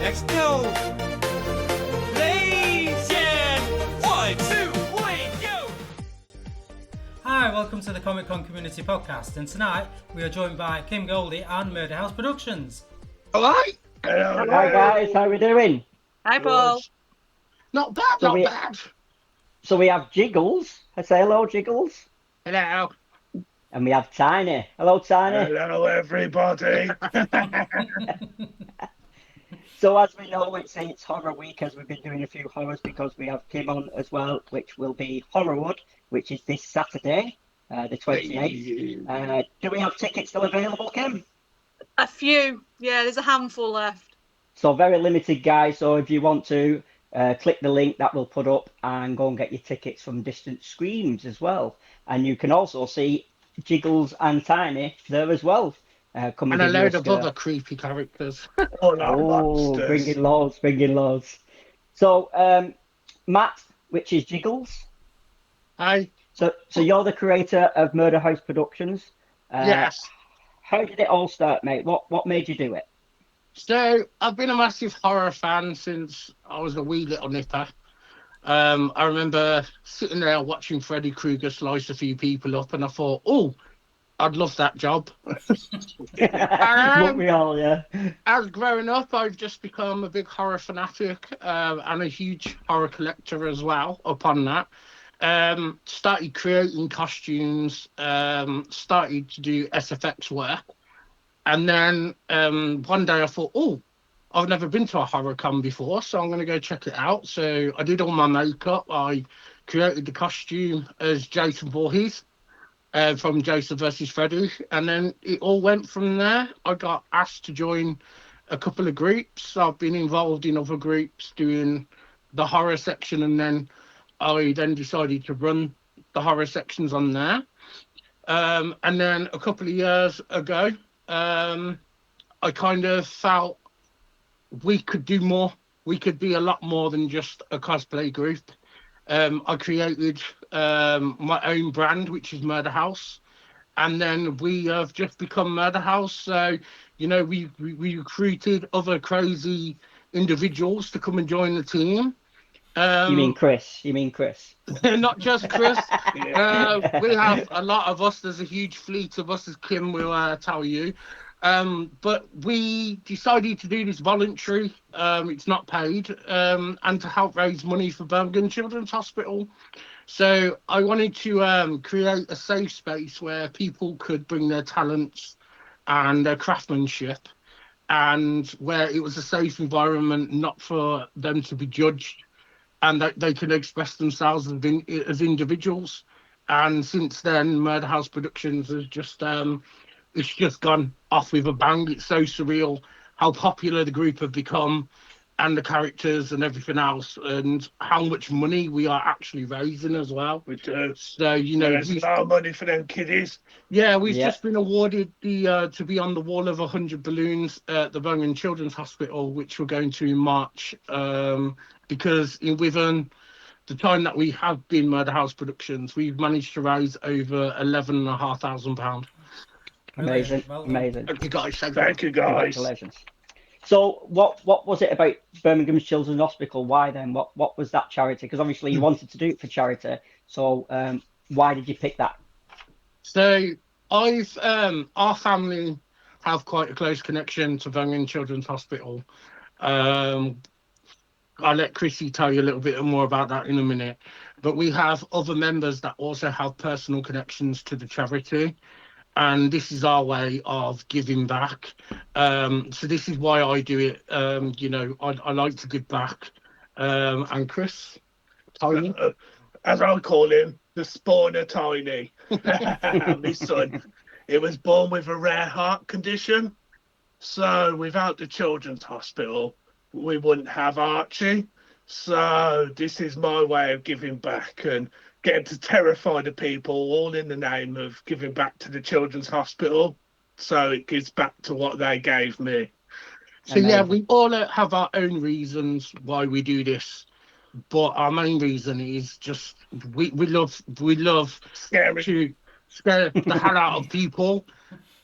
Let's go! Legion! 1, 2, 3, go! Hi, welcome to the Comic Con Community Podcast, and tonight we are joined by Kim Goldie and Murder House Productions. Hello. Hi guys, how are we doing? Hi, Paul. Not bad, So not we- bad. So we have Jiggles. I say hello, Jiggles. Hello. And we have Tiny. Hello, Tiny. Hello, everybody. So as we know, it's Horror Week, as we've been doing a few horrors because we have Kim on as well, which will be Horrorwood, which is this Saturday, the 28th. Do we have tickets still available, Kim? A few. Yeah, there's a handful left. So very limited, guys. So if you want to, click the link that we'll put up and go and get your tickets from distant screens as well. And you can also see Jiggles and Tiny there as well. Come And a give you load of scare. other creepy characters. Oh, no, Oh, monsters. bringing loads. So, Matt, which is Jiggles. Hi. So you're the creator of Murder House Productions. Yes. How did it all start, mate? What made you do it? So I've been a massive horror fan since I was a wee little nipper. I remember sitting there watching Freddy Krueger slice a few people up, and I thought, oh, I'd love that job. Won't we all, yeah. As growing up, I've just become a big horror fanatic and a huge horror collector as well. Upon that, started creating costumes, started to do SFX work, and then one day I thought, oh, I've never been to a horrorcon before, so I'm going to go check it out. So I did all my makeup. I created the costume as Jason Voorhees. From Jason versus Freddy, and then it all went from there. I got asked to join a couple of groups. I've been involved in other groups doing the horror section, and then I decided to run the horror sections on there. And then a couple of years ago, I kind of felt we could do more. We could be a lot more than just a cosplay group. I created my own brand, which is Murder House, and then we have just become Murder House. So, you know, we recruited other crazy individuals to come and join the team. You mean Chris? Not just Chris. We have a lot of us. There's a huge fleet of us, as Kim will tell you. But we decided to do this voluntary, it's not paid, and to help raise money for Birmingham Children's Hospital. So I wanted to create a safe space where people could bring their talents and their craftsmanship, and where it was a safe environment, not for them to be judged, and that they could express themselves as individuals. And since then, Murder House Productions has just... it's just gone off with a bang. It's so surreal how popular the group have become, and the characters and everything else, and how much money we are actually raising as well. We do. So, you know, There's no money for them kiddies. yeah, we've just been awarded the to be on the wall of 100 balloons at the Birmingham Children's Hospital, which we're going to in March, because within the time that we have been Murder House Productions, we've managed to raise over £11,500. Amazing, Well done. amazing. Thank you guys. Thank you, guys. Congratulations. So what was it about Birmingham Children's Hospital? Why then? What was that charity? Because obviously you wanted to do it for charity. So why did you pick that? So I've our family have quite a close connection to Birmingham Children's Hospital. I'll let Chrissy tell you a little bit more about that in a minute. But we have other members that also have personal connections to the charity. And this is our way of giving back. So this is why I do it. You know, I like to give back. And Chris, Tony? As I call him, the spawner Tiny. My son. It was born with a rare heart condition. So without the Children's Hospital, we wouldn't have Archie. So this is my way of giving back and getting to terrify the people, all in the name of giving back to the Children's Hospital. So it gives back to what they gave me. So yeah, we all have our own reasons why we do this, but our main reason is just we love Scary. to scare the hell out of people,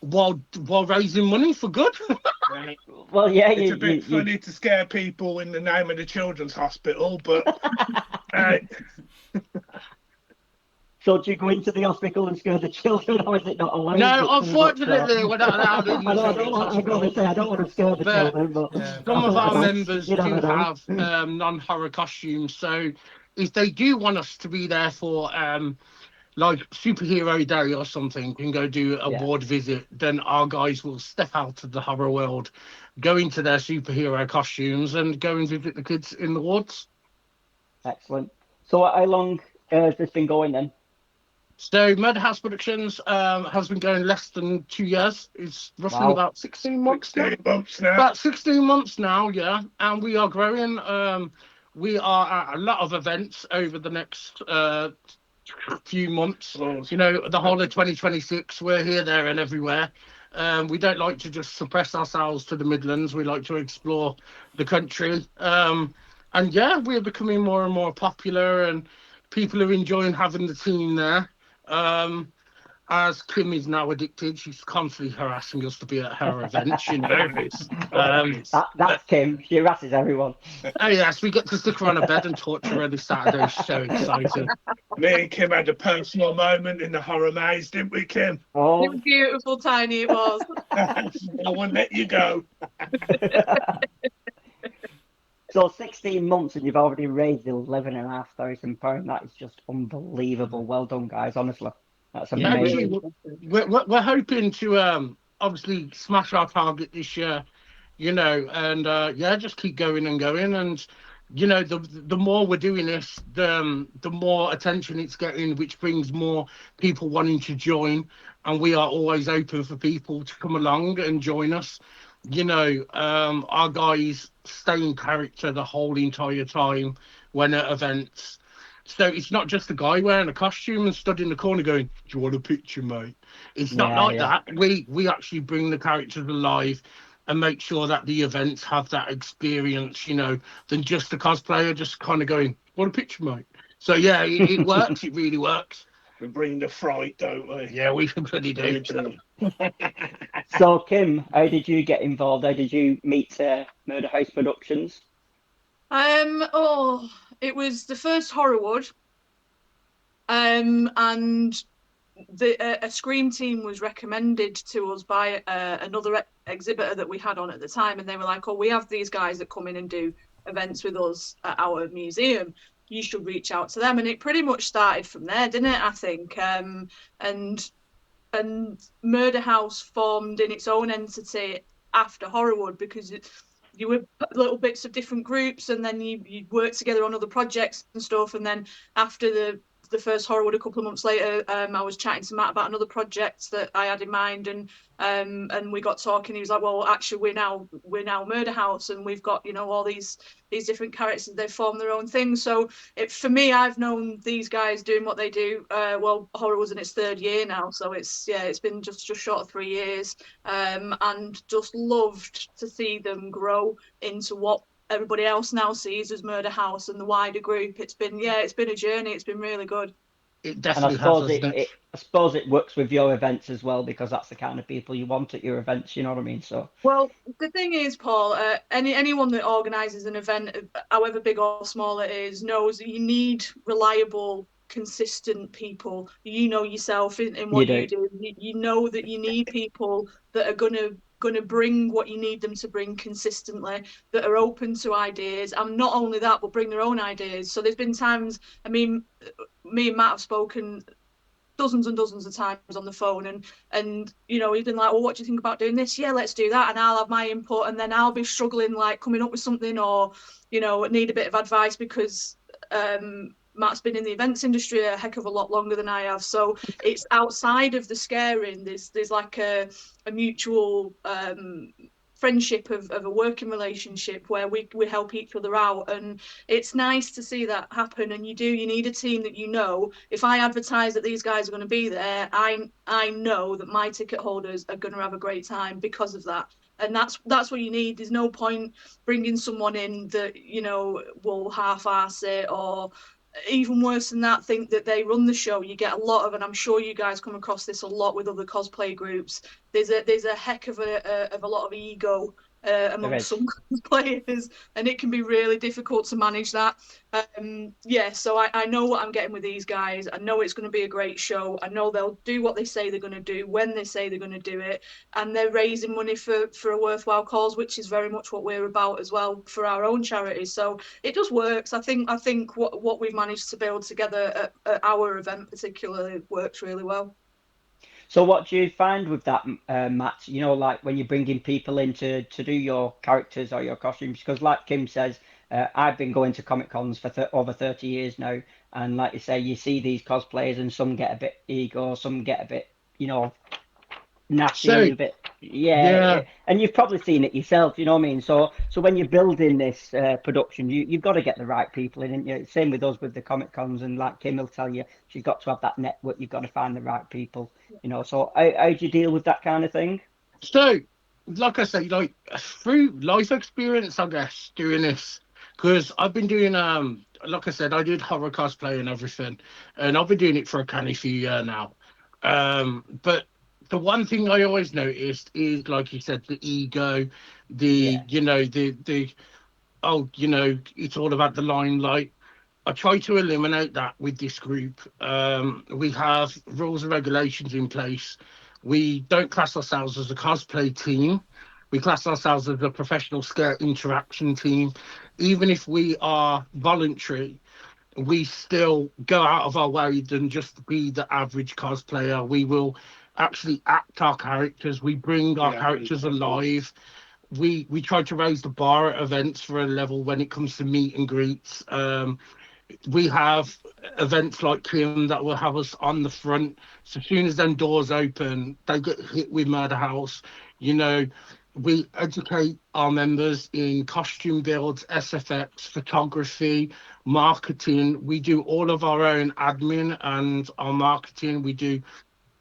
while raising money for good. Well, yeah, It's a bit funny to scare people in the name of the children's hospital, but So do you go into the hospital and scare the children, or is it not allowed? No, unfortunately, we're not allowed in I the don't children's want. I'm going hospital. to say I don't want to scare the But children, but Yeah, Some of our know. members You do never know. have non-horror costumes, so if they do want us to be there for like superhero day or something and go do a Yeah. ward visit, then our guys will step out of the horror world, go into their superhero costumes, and go and visit the kids in the wards. Excellent. So how long has this been going then? So Murder House Productions has been going less than 2 years. It's roughly Wow. about 16 months now. 16 months now. About 16 months now, yeah. And we are growing. We are at a lot of events over the next few months. You know, the whole of 2026, we're here, there, and everywhere. We don't like to just suppress ourselves to the Midlands. We like to explore the country. And yeah, we're becoming more and more popular, and people are enjoying having the team there. As Kim is now addicted, she's constantly harassing us to be at her events, you know. That's Kim. She harasses everyone. Oh yes, we get to stick her on a bed and torture her this Saturday. She's so excited. Me and Kim had a personal moment in the horror maze, didn't we, Kim? Oh, It was beautiful, Tiny. It was. I won't let you go. so 16 months and you've already raised £11,500. That is just unbelievable. Well done, guys. Honestly, that's Yeah, amazing. we're hoping to obviously smash our target this year, you know, and yeah, just keep going and going. And you know, the more we're doing this, the more attention it's getting, which brings more people wanting to join. And we are always open for people to come along and join us. You know, our guys stay in character the whole entire time when at events. So it's not just a guy wearing a costume and stood in the corner going, "Do you want a picture, mate?" It's not like that. We actually bring the characters alive and make sure that the events have that experience, you know, than just a cosplayer just kind of going, "Want a picture, mate?" So yeah, it works. It really works. We bring the fright, don't we? Yeah, we really do. So, Kim, how did you get involved? How did you meet Murder House Productions? Oh, it was the first Horrorwood. And a Scream team was recommended to us by another exhibitor that we had on at the time, and they were like, "Oh, we have these guys that come in and do events with us at our museum. You should reach out to them." And it pretty much started from there, didn't it? I think. And Murder House formed in its own entity after Horrorwood because you were little bits of different groups, and then you worked together on other projects and stuff. And then after the first Horrorwood, a couple of months later, I was chatting to Matt about another project that I had in mind, and we got talking. He was like, "Well, actually, we're now Murder House, and we've got, you know, all these different characters. They form their own thing." So for me, I've known these guys doing what they do. Well, Horror was in its third year now, so it's been just short of 3 years, and just loved to see them grow into what everybody else now sees as Murder House and the wider group. It's been a journey. It's been really good. It And definitely I suppose has. I suppose it works with your events as well, because that's the kind of people you want at your events. You know what I mean? So Well, the thing is, Paul, anyone that organises an event, however big or small it is, knows that you need reliable, consistent people. You know yourself in what you do. You know that you need people that are gonna bring what you need them to bring consistently, that are open to ideas, and not only that, but bring their own ideas. So there's been times, I mean, me and Matt have spoken dozens and dozens of times on the phone, and you know, he's been like, "Well, what do you think about doing this?" "Yeah, let's do that." And I'll have my input, and then I'll be struggling like coming up with something, or you know, need a bit of advice because Matt's been in the events industry a heck of a lot longer than I have. So it's outside of the scaring. There's like a mutual friendship of a working relationship where we help each other out, and it's nice to see that happen. And you need a team that, you know, if I advertise that these guys are going to be there, I know that my ticket holders are going to have a great time because of that. And that's what you need. There's no point bringing someone in that, you know, will half-ass it, or even worse than that, think that they run the show. You get a lot of, and I'm sure you guys come across this a lot with other cosplay groups. There's a heck of a lot of ego amongst some players, and it can be really difficult to manage that. So I know what I'm getting with these guys. I know it's going to be a great show. I know they'll do what they say they're going to do when they say they're going to do it, and they're raising money for a worthwhile cause, which is very much what we're about as well for our own charities. So it just works. I think what we've managed to build together at our event particularly works really well. So what do you find with that, Matt? You know, like when you're bringing people in to do your characters or your costumes, because like Kim says, I've been going to Comic Cons for over 30 years now, and like you say, you see these cosplayers, and some get a bit ego, some get a bit, you know, nasty, So, a bit, and you've probably seen it yourself, you know what I mean? So when you're building this production, you've got to get the right people in, and you? Same with us with the Comic Cons, and like Kim will tell you, she's got to have that network. You've got to find the right people, you know. So how do you deal with that kind of thing? So, like I say, like through life experience, I guess, doing this, because I've been doing, like I said, I did horror cosplay and everything, and I've been doing it for a canny few years now. But the one thing I always noticed is, like you said, the ego, you know, oh, you know, it's all about the limelight. I try to eliminate that with this group. We have rules and regulations in place. We don't class ourselves as a cosplay team. We class ourselves as a professional scare interaction team. Even if we are voluntary, we still go out of our way than just be the average cosplayer. We will actually act our characters. We bring our characters alive. We try to raise the bar at events for a level when it comes to meet and greets. We have events like Kim that will have us on the front. So as soon as them doors open, they get hit with Murder House. You know, we educate our members in costume builds, SFX, photography, marketing. We do all of our own admin and our marketing. We do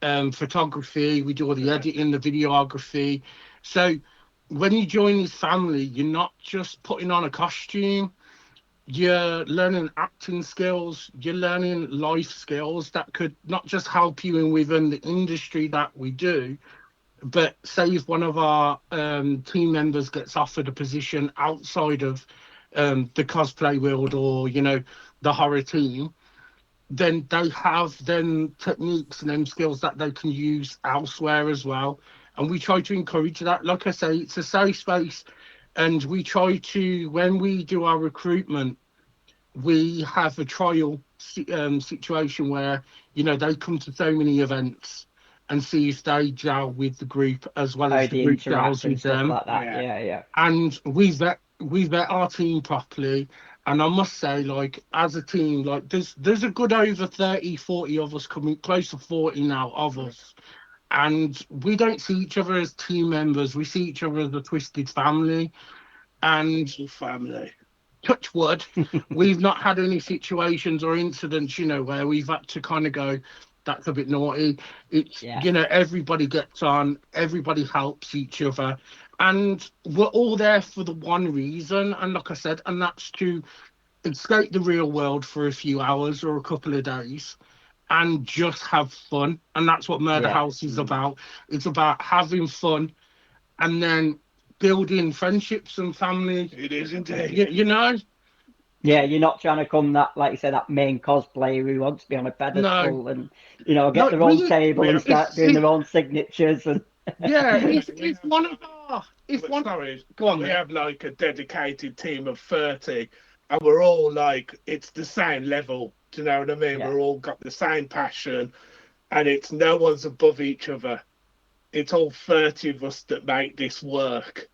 photography. We do all the editing, the videography. So when you join this family, you're not just putting on a costume. You're learning acting skills, you're learning life skills that could not just help you in within the industry that we do, but say if one of our team members gets offered a position outside of the cosplay world, or you know, the horror team, then they have then techniques and them skills that they can use elsewhere as well. And we try to encourage that. Like I say, it's a safe space, and we try to, when we do our recruitment, we have a trial situation where, you know, they come to so many events and see if they gel with the group as well as the group gels with them. Like that. Yeah. And we vet our team properly. And I must say, like, as a team, like, there's a good over 30, 40 of us, coming close to 40 now of us. And we don't see each other as team members. We see each other as a twisted family. And Family. touch wood, we've not had any situations or incidents, you know, where we've had to kind of go, that's a bit naughty. It's, you know, everybody gets on, everybody helps each other. And we're all there for the one reason. And like I said, and that's to escape the real world for a few hours or a couple of days and just have fun. And that's what Murder House is about. It's about having fun and then building friendships and family. It is indeed. You know? Yeah, you're not trying to come that, like you said, that main cosplayer who wants to be on a pedestal and, you know, get their own table and start doing their own signatures. And if one of our... Go on, we have like a dedicated team of 30 and we're all like, it's the same level. Do you know what I mean? We're all got the same passion and it's no one's above each other. It's all 30 of us that make this work.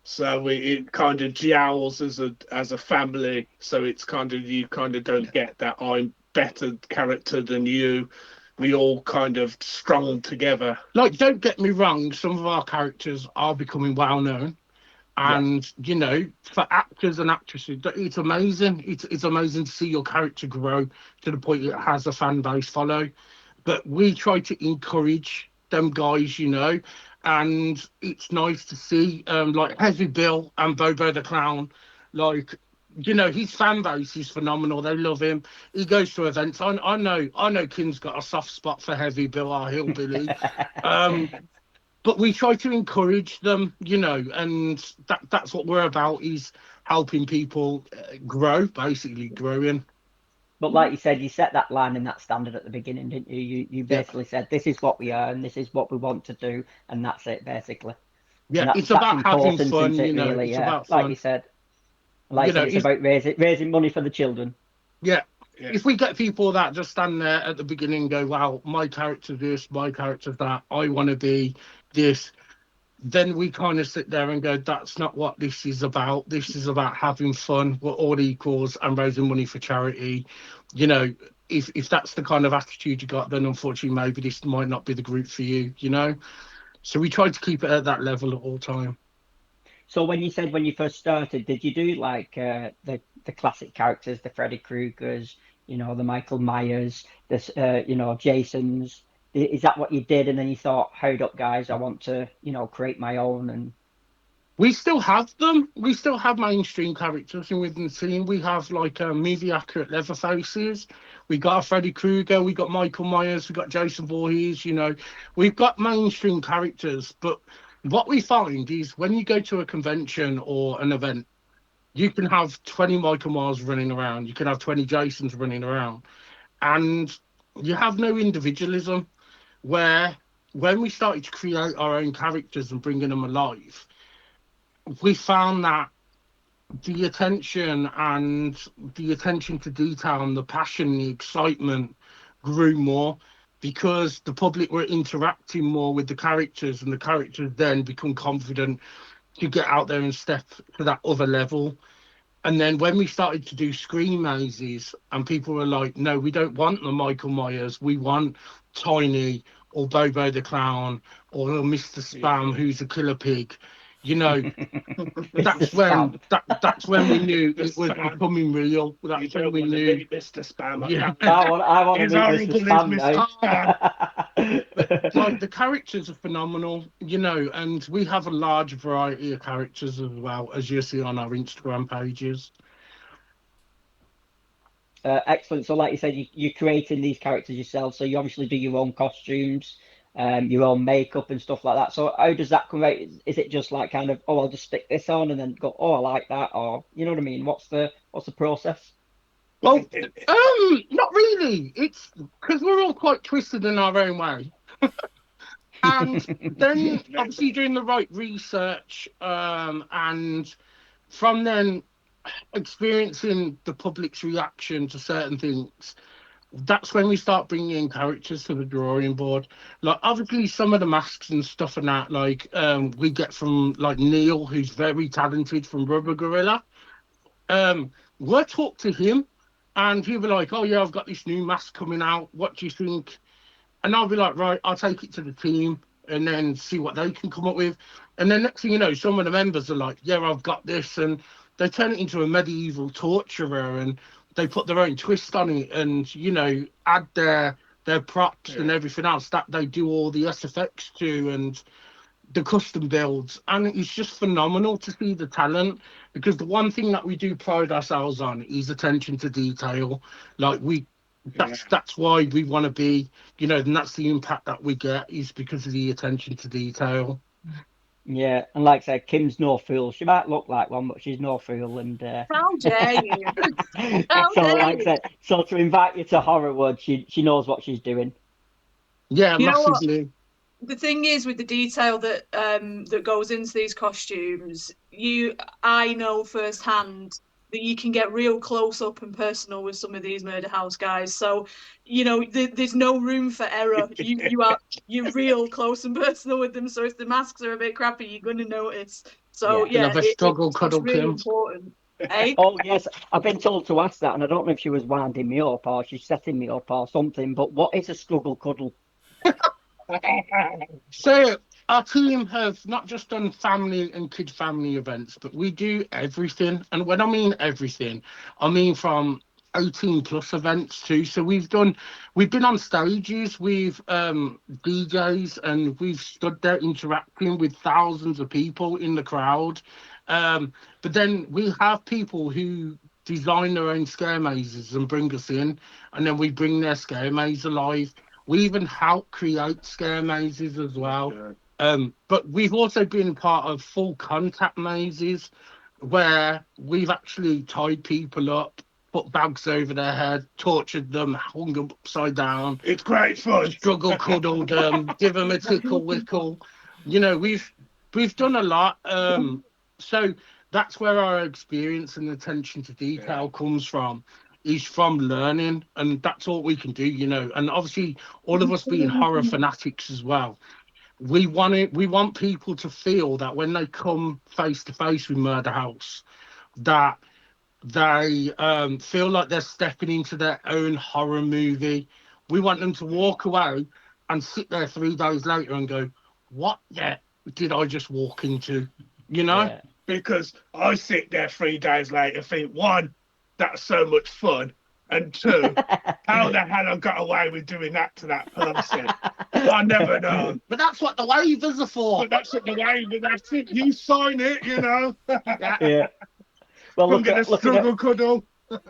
So it kind of gels as a family. So it's kind of, you kind of don't get that I'm better character than you. We all kind of strung together. Like, don't get me wrong, some of our characters are becoming well known. And, you know, for actors and actresses, it's amazing. It's amazing to see your character grow to the point it has a fan base follow. But we try to encourage them guys, you know, and it's nice to see like Heavy Bill and Bobo the Clown, like you know, his fan base is phenomenal. They love him. He goes to events. I know Kim's got a soft spot for Heavy Bill, our hillbilly. But we try to encourage them, you know, and that's what we're about, is helping people grow, basically growing. But like you said, you set that line and that standard at the beginning, didn't you? You basically said, this is what we are and this is what we want to do, and that's it, basically. Yeah, And it's that's about having important, fun, isn't it, you know, really? it's Yeah, about like fun. you said. Like You you said, know, it's about raising money for the children. Yeah. Yeah. If we get people that just stand there at the beginning and go, wow, my character's this, my character's that, I want to be this, then we kind of sit there and go, that's not what this is about. This is about having fun. We're all equals and raising money for charity. You know, if that's the kind of attitude you got, then unfortunately maybe this might not be the group for you, you know? So we try to keep it at that level at all time. So when you said when you first started, did you do like the classic characters, the Freddy Kruegers, you know, the Michael Myers, this you know, Jasons? Is that what you did? And then you thought, hold up, guys, I want to, you know, create my own. And We still have them. We still have mainstream characters in within the team. We have like movie accurate Leatherfaces. We got a Freddy Krueger. We got Michael Myers. We got Jason Voorhees. You know, we've got mainstream characters. But what we find is when you go to a convention or an event, you can have 20 Michael Myers running around. You can have 20 Jasons running around, and you have no individualism. Where when we started to create our own characters and bringing them alive, we found that the attention to detail and the passion, the excitement grew more because the public were interacting more with the characters, and the characters then become confident to get out there and step to that other level. And then when we started to do screen mazes, and people were like, no, we don't want the Michael Myers, we want Tiny or Bobo the Clown or Mr. Spam, who's a killer pig. You know, that's when we knew it was becoming real. You That's don't when we want to knew. meet Mr. Spam. Yeah. I want to He's meet horrible, Mr. he's Spam Mr. now. Like the characters are phenomenal, you know, and we have a large variety of characters as well, as you see on our Instagram pages. Excellent. So, like you said, you're creating these characters yourself. So you obviously do your own costumes, your own makeup and stuff like that. So how does that come out? Is it just like kind of, oh, I'll just stick this on and then go, oh, I like that, or you know what I mean? What's the process? Well, not really. It's because we're all quite twisted in our own way. And then obviously doing the right research, and from then experiencing the public's reaction to certain things, that's when we start bringing in characters to the drawing board. Like obviously some of the masks and stuff and that, like we get from like Neil, who's very talented from Rubber Gorilla. We'll talk to him, and he'll be like, oh yeah, I've got this new mask coming out, what do you think? And I'll be like, right, I'll take it to the team and then see what they can come up with. And then next thing you know, some of the members are like, yeah, I've got this. And they turn it into a medieval torturer, and they put their own twist on it, and, you know, add their props and everything else that they do all the SFX to, and the custom builds. And it's just phenomenal to see the talent, because the one thing that we do pride ourselves on is attention to detail. Like that's why we want to be, you know, and that's the impact that we get, is because of the attention to detail. Yeah, and like I said, Kim's no fool. She might look like one, but she's no fool. And How dare you? How so, dare like I you? said, so to invite you to Horrorwood, she knows what she's doing. Yeah, You know what? massively. The thing is, with the detail that that goes into these costumes, I know firsthand that you can get real close up and personal with some of these murder house guys. So, you know, there's no room for error. You're real close and personal with them. So if the masks are a bit crappy, you're going to notice. So You'll have a struggle it's cuddle, really Kim. important. Eh? Oh yes, I've been told to ask that, and I don't know if she was winding me up or she's setting me up or something. But what is a struggle cuddle? So our team have not just done family and kid family events, but we do everything. And when I mean everything, I mean from 18 plus events too. So we've been on stages with DJs, and we've stood there interacting with thousands of people in the crowd. But then we have people who design their own scare mazes and bring us in, and then we bring their scare maze alive. We even help create scare mazes as well. But we've also been part of full contact mazes where we've actually tied people up, put bags over their head, tortured them, hung them upside down. It's great fun. Struggle cuddled them, give them a tickle wickle. You know, we've done a lot. So that's where our experience and attention to detail comes from. Is from learning, and that's all we can do, you know. And obviously, all of us being horror fanatics as well, we want people to feel that when they come face to face with Murder House, that they feel like they're stepping into their own horror movie. We want them to walk away and sit there 3 days later and go, what the did I just walk into? You know? Yeah. Because I sit there 3 days later and think, one, that's so much fun. And two, how the hell I got away with doing that to that person? I never know. But that's what the waivers are for. But that's what the way, that's it. You sign it, you know. Yeah. Well, Come get a struggle cuddle.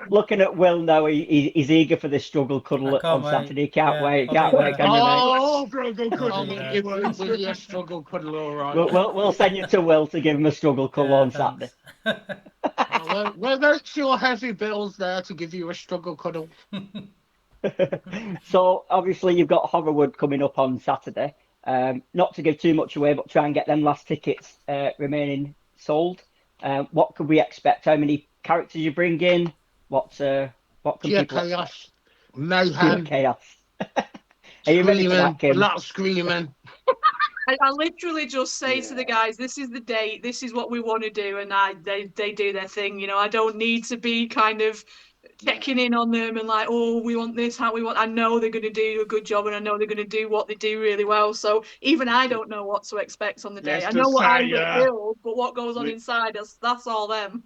looking at Will now, he's eager for this struggle cuddle I can't on wait. Saturday. Can't Yeah, wait, I'll can't be wait. there. Can you, mate? Oh, Struggle I'll cuddle. be there. will you struggle cuddle, all right? We'll send you to Will to give him a struggle cuddle Yeah, on thanks. Saturday. We'll make sure Heavy Bill's there to give you a struggle cuddle. So obviously you've got Horrorwood coming up on Saturday. Not to give too much away, but try and get them last tickets remaining sold. What could we expect? How many characters you bring in? What can Pure people chaos, Pure mayhem, chaos. Are you ready for that, screaming, a Kim? lot of screaming. I literally just say to the guys, this is the date, this is what we want to do, and they do their thing. You know, I don't need to be kind of checking in on them and like, oh, we want this, how we want. I know they're going to do a good job, and I know they're going to do what they do really well. So even I don't know what to expect on the day. Let's I know just what say, I'm going to build, but what goes on we- inside us, that's all them.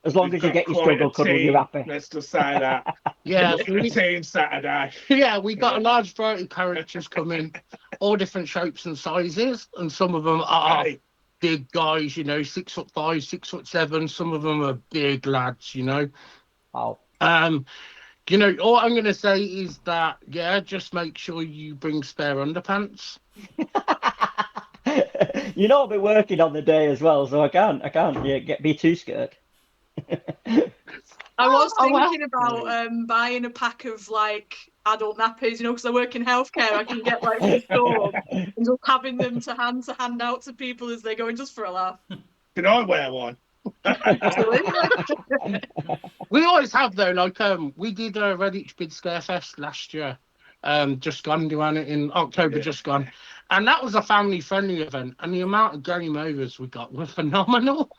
As long We've as you got get your quite struggle a cuddle, you're team. happy. Let's just say that. Yeah, A team Saturday. yeah, we got a large variety of characters coming, all different shapes and sizes, and some of them are Hey, big guys, you know, 6'5", 6'7". Some of them are big lads, you know. Wow. You know, all I'm going to say is that, yeah, just make sure you bring spare underpants. You know, I'll be working on the day as well, so I can't be too scared. I was Oh, well. thinking about buying a pack of like adult nappies, you know, because I work in healthcare. I can get like from store and just having them to hand out to people as they go in, just for a laugh. can I wear one? We always have though, like we did a Redditch Bid Scarefest last year, just gone, doing it in October, Yeah. just gone, and that was a family friendly event, and the amount of game overs we got were phenomenal.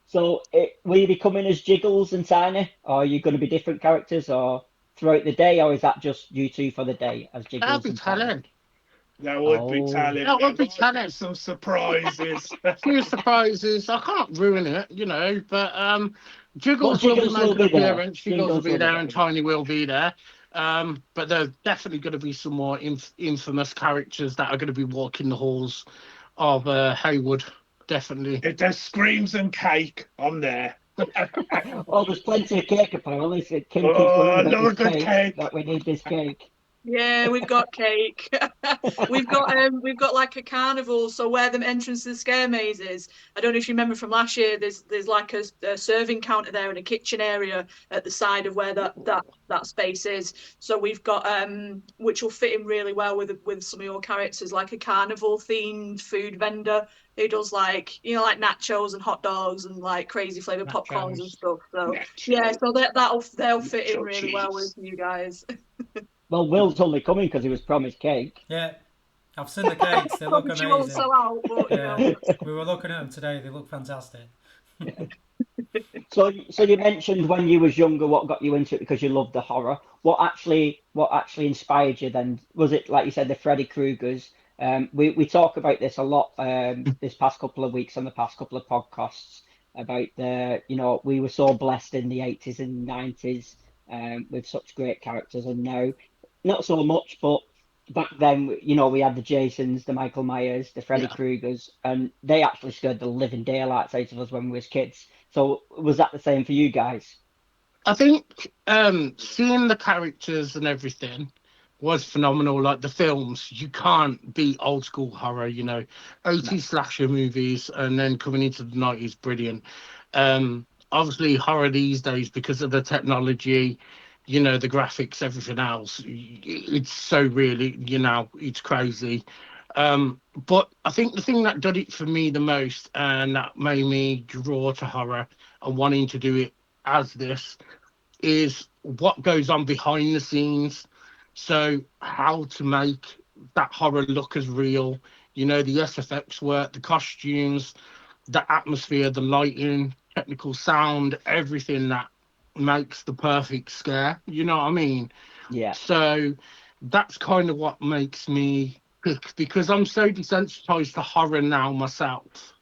So, will you be coming as Jiggles and Tiny, or are you going to be different characters, or throughout the day, or is that just you two for the day as Jiggles That'd be and Tiny? telling. That would be Oh. talent. That would be There might talent. Some surprises. Few surprises. I can't ruin it, you know, but Jiggles Well, will be Jiggles will making be there. appearance. Jiggles will be there, and Tiny will be there. But there's definitely going to be some more infamous characters that are going to be walking the halls of Heywood. Definitely. If there's screams and cake, I'm there. Oh, there's plenty of cake apparently. So Kim keeps Oh, going I on love a about good this cake. that we need this cake. Yeah, we've got cake. we've got like a carnival. So where the entrance to the scare maze is, I don't know if you remember from last year. There's like a serving counter there and a kitchen area at the side of where that space is. So we've got which will fit in really well with some of your characters, like a carnival themed food vendor who does like like nachos and hot dogs and like crazy flavored popcorns and stuff. So yeah, so they'll fit in really well with you guys. Well, Will's only coming because he was promised cake. Yeah, I've seen the cakes. They look Probably won't amazing. sell out, but Yeah, we were looking at them today. They look fantastic. So you mentioned when you was younger, what got you into it because you loved the horror. What actually inspired you then? Was it like you said, the Freddy Kruegers? We talk about this a lot this past couple of weeks on the past couple of podcasts about we were so blessed in the 80s and 90s with such great characters, and now not so much. But back then, you know, we had the Jasons, the Michael Myers, the Freddy Yeah. Kruegers, and they actually scared the living daylights out of us when we was kids. So was that the same for you guys? I think seeing the characters and everything was phenomenal. Like the films, you can't beat old school horror, you know, No. 80s slasher movies and then coming into the 90s, brilliant. Obviously, horror these days, because of the technology, you know, the graphics, everything else, it's so really, you know, it's crazy. But I think the thing that did it for me the most and that made me draw to horror and wanting to do it as this is what goes on behind the scenes. So how to make that horror look as real, you know, the SFX work, the costumes, the atmosphere, the lighting, technical sound, everything that makes the perfect scare. You know what I mean? Yeah. So that's kind of what makes me pick because I'm so desensitized to horror now myself.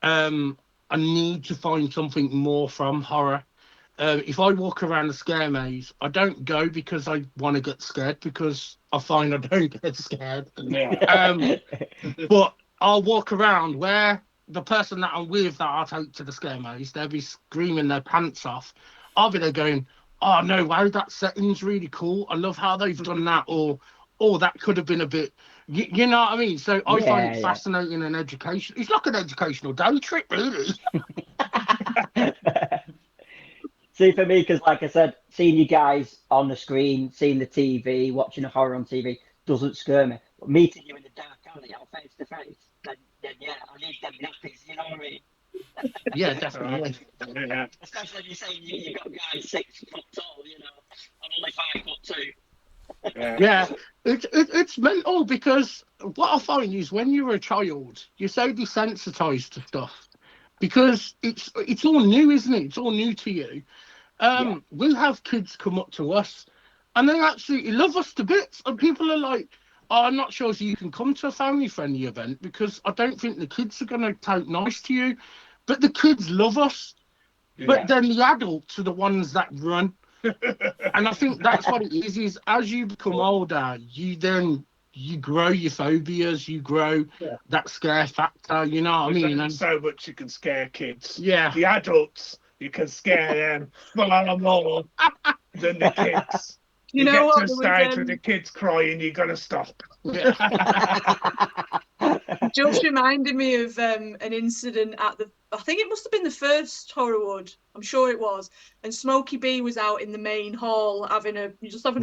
I need to find something more from horror. If I walk around the scare maze, I don't go because I want to get scared because I find I don't get scared. Yeah. But I'll walk around where the person that I'm with that I'll take to the scare maze, they'll be screaming their pants off. I'll be there going, oh no way, that setting's really cool. I love how they've done that. Or, oh, that could have been a bit, you know what I mean? So I find Yeah, it yeah. fascinating and education. It's like an educational day trip, really. See, for me, because like I said, seeing you guys on the screen, seeing the TV, watching a horror on TV doesn't scare me. But meeting you in the dark alley or face to face, then yeah, I need them nappies, you know what I mean? Yeah, definitely. Yeah. Especially if you're saying you got guys 6 foot tall, you know, I'm only 5'2". Yeah. Yeah, it's mental because what I find is when you're a child, you're so desensitized to stuff because it's all new, isn't it? It's all new to you. Yeah, We have kids come up to us and they absolutely love us to bits, and people are like, oh, I'm not sure if you can come to a family friendly event because I don't think the kids are going to take nice to you, but the kids love us. But Yeah. then the adults are the ones that run. And I think that's what it is as you become older, you grow your phobias, you grow Yeah. that scare factor, you know what I There's mean? only And so much you can scare kids. yeah, The adults, you can scare them far more than the kids. You You know get to what? a There was stage where the kids crying, you got to stop. yeah. just reminded me of an incident at the, I think it must have been the first Horrorwood. I'm sure it was. And Smokey B was out in the main hall having a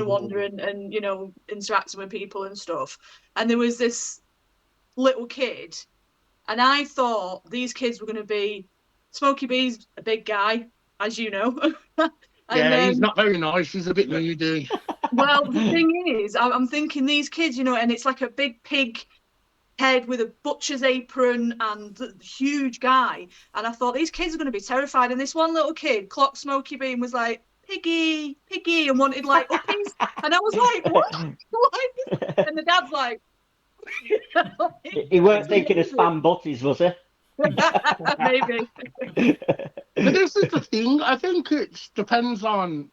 wander and you know interacting with people and stuff. And there was this little kid, and I thought these kids were going to be Smokey B's a big guy, as you know, and Yeah, he's not very nice, he's a bit moody. well, the thing is, I'm thinking these kids, you know, and it's like a big pig head with a butcher's apron and the huge guy. And I thought these kids are going to be terrified. And this one little kid clocked Smokey B and was like, Piggy, Piggy, and wanted like uppies. And I was like, what? What? And the dad's like, he weren't thinking of spam butties, was he? maybe. But this is the thing, I think it depends on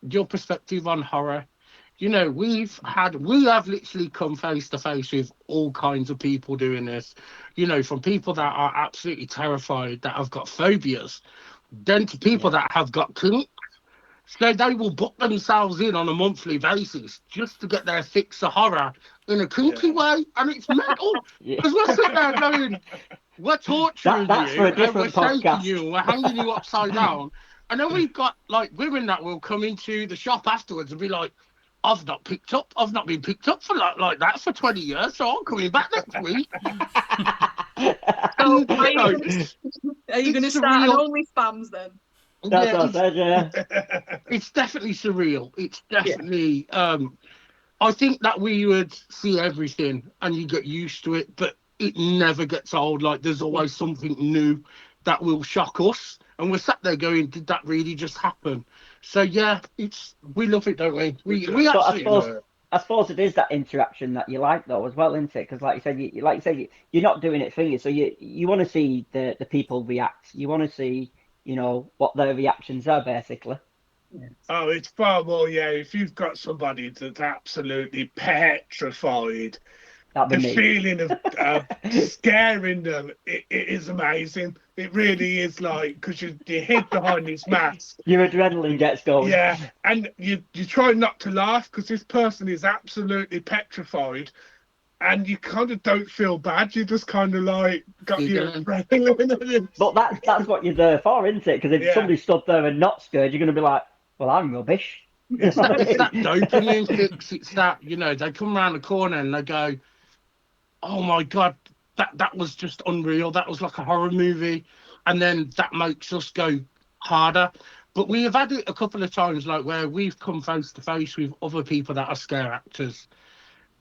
your perspective on horror. You know, we have literally come face to face with all kinds of people doing this, you know, from people that are absolutely terrified, that have got phobias, then to people Yeah. that have got kinks. So they will book themselves in on a monthly basis just to get their fix of horror in a kinky way. And it's mental. Yeah. Because we're sitting there going, we're torturing That's for you a and we're different shaking podcast. you and we're hanging you upside down. And then we've got like women that will come into the shop afterwards and be like, I've not been picked up for like that for 20 years, so I'm coming back next week. So And, you know, are you going to it's start an surreal. OnlyFans then? That's Yeah, what I said, yeah. it's definitely surreal. It's definitely I think that we would see everything and you get used to it, but it never gets old. Like there's always something new that will shock us. And we're sat there going, did that really just happen? So yeah, we love it, don't we? We But absolutely I suppose it is that interaction that you like though as well, isn't it? Because like you said, you're not doing it for you, so you want to see the people react. You want to see, you know, what their reactions are basically. Oh, it's far more, yeah. If you've got somebody that's absolutely petrified, That'd the be me. feeling of scaring them, it is amazing. It really is, like, because you hid behind this mask. Your adrenaline gets going. Yeah, and you try not to laugh because this person is absolutely petrified, and you kind of don't feel bad. You just kind of like got your Giggling. adrenaline. But that's what you're there for, isn't it? Because if Yeah. somebody stood there and not scared, you're going to be like, well, I'm rubbish. It's that dopamine fix. It's that, they come around the corner and they go, oh my God, that was just unreal. That was like a horror movie. And then that makes us go harder. But we have had it a couple of times, like where we've come face to face with other people that are scare actors.